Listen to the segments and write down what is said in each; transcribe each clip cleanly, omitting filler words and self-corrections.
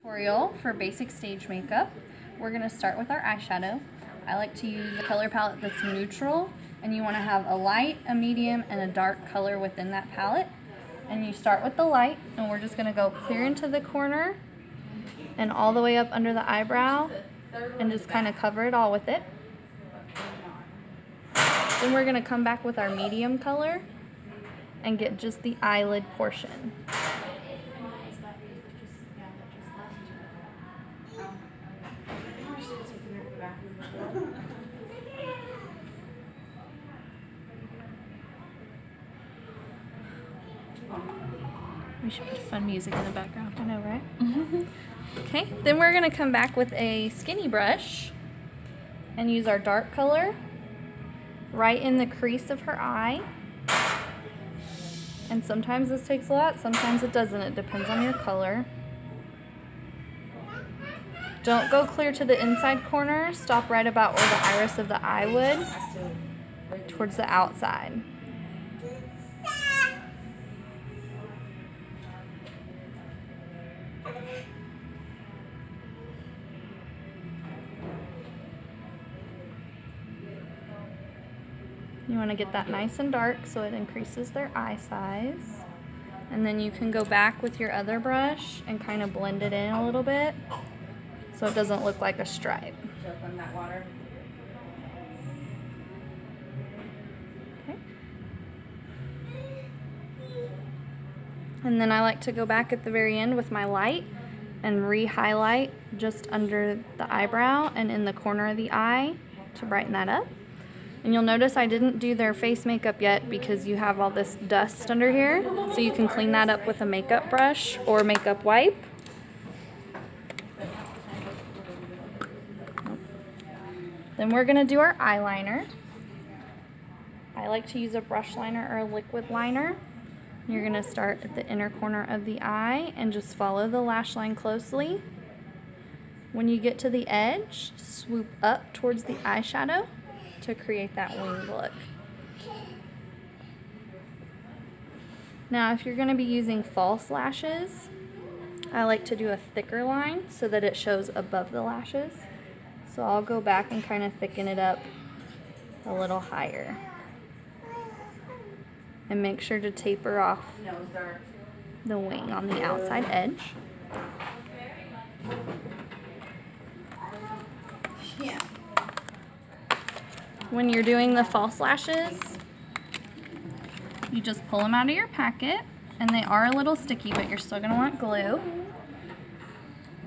Tutorial for basic stage makeup. We're going to start with our eyeshadow. I like to use a color palette that's neutral, and you want to have a light, a medium, and a dark color within that palette. And you start with the light, and we're just going to go clear into the corner and all the way up under the eyebrow and just kind of cover it all with it. Then we're going to come back with our medium color and get just the eyelid portion. We should put fun music in the background. I know, right? Okay, then we're going to come back with a skinny brush and use our dark color right in the crease of her eye. And sometimes this takes a lot, sometimes it doesn't. It depends on your color. Don't go clear to the inside corner. Stop right about where the iris of the eye would, towards the outside. You want to get that nice and dark so it increases their eye size. And then you can go back with your other brush and kind of blend it in a little bit so it doesn't look like a stripe. Okay. And then I like to go back at the very end with my light and re-highlight just under the eyebrow and in the corner of the eye to brighten that up. And you'll notice I didn't do their face makeup yet because you have all this dust under here. So you can clean that up with a makeup brush or makeup wipe. Then we're going to do our eyeliner. I like to use a brush liner or a liquid liner. You're going to start at the inner corner of the eye and just follow the lash line closely. When you get to the edge, swoop up towards the eyeshadow to create that winged look. Now, if you're going to be using false lashes, I like to do a thicker line so that it shows above the lashes. So I'll go back and kind of thicken it up a little higher. And make sure to taper off the wing on the outside edge. Yeah. When you're doing the false lashes, you just pull them out of your packet, and they are a little sticky, but you're still going to want glue.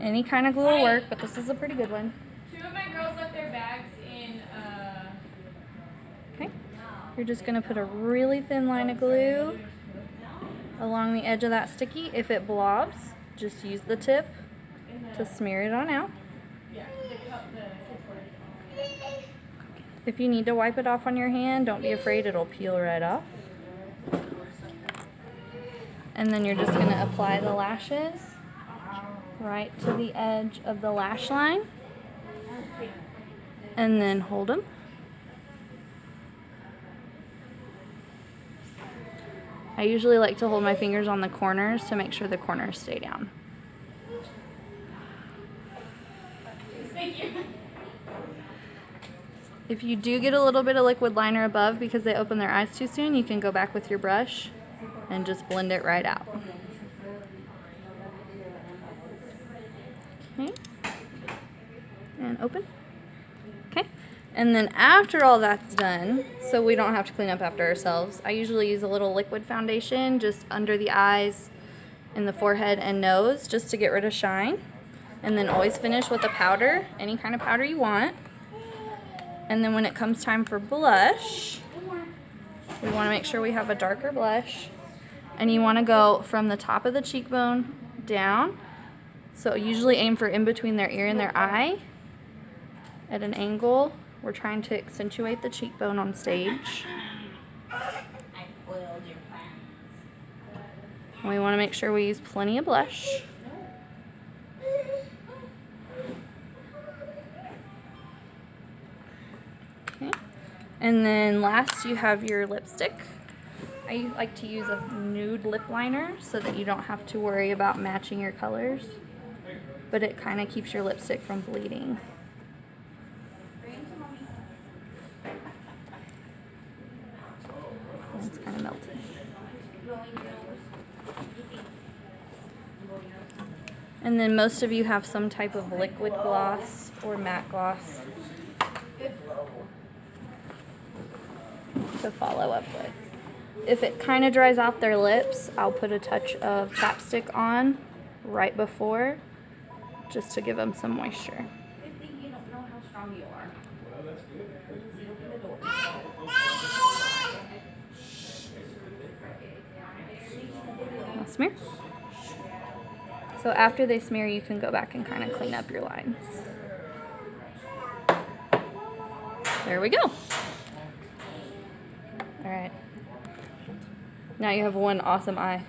Any kind of glue will work, but this is a pretty good one. Two of my girls left their bags in, Okay. You're just going to put a really thin line of glue along the edge of that sticky. If it blobs, just use the tip to smear it on out. If you need to wipe it off on your hand, don't be afraid, it'll peel right off. And then you're just going to apply the lashes right to the edge of the lash line. And then hold them. I usually like to hold my fingers on the corners to make sure the corners stay down. thank you. If you do get a little bit of liquid liner above because they open their eyes too soon, you can go back with your brush and just blend it right out. Okay. And open. Okay. And then after all that's done, so we don't have to clean up after ourselves, I usually use a little liquid foundation just under the eyes, in the forehead and nose, just to get rid of shine. And then always finish with a powder, any kind of powder you want. And then when it comes time for blush, we want to make sure we have a darker blush. And you want to go from the top of the cheekbone down. So usually aim for in between their ear and their eye at an angle. We're trying to accentuate the cheekbone on stage. And we want to make sure we use plenty of blush. Okay. And then last you have your lipstick. I like to use a nude lip liner so that you don't have to worry about matching your colors. but it kind of keeps your lipstick from bleeding. It's kind of melty. And then most of you have some type of liquid gloss or matte gloss to follow up with. If it kind of dries out their lips, I'll put a touch of chapstick on right before, just to give them some moisture. You don't know how strong you are. I'll smear. So after they smear, you can go back and kind of clean up your lines. There we go. All right. Now you have one awesome eye.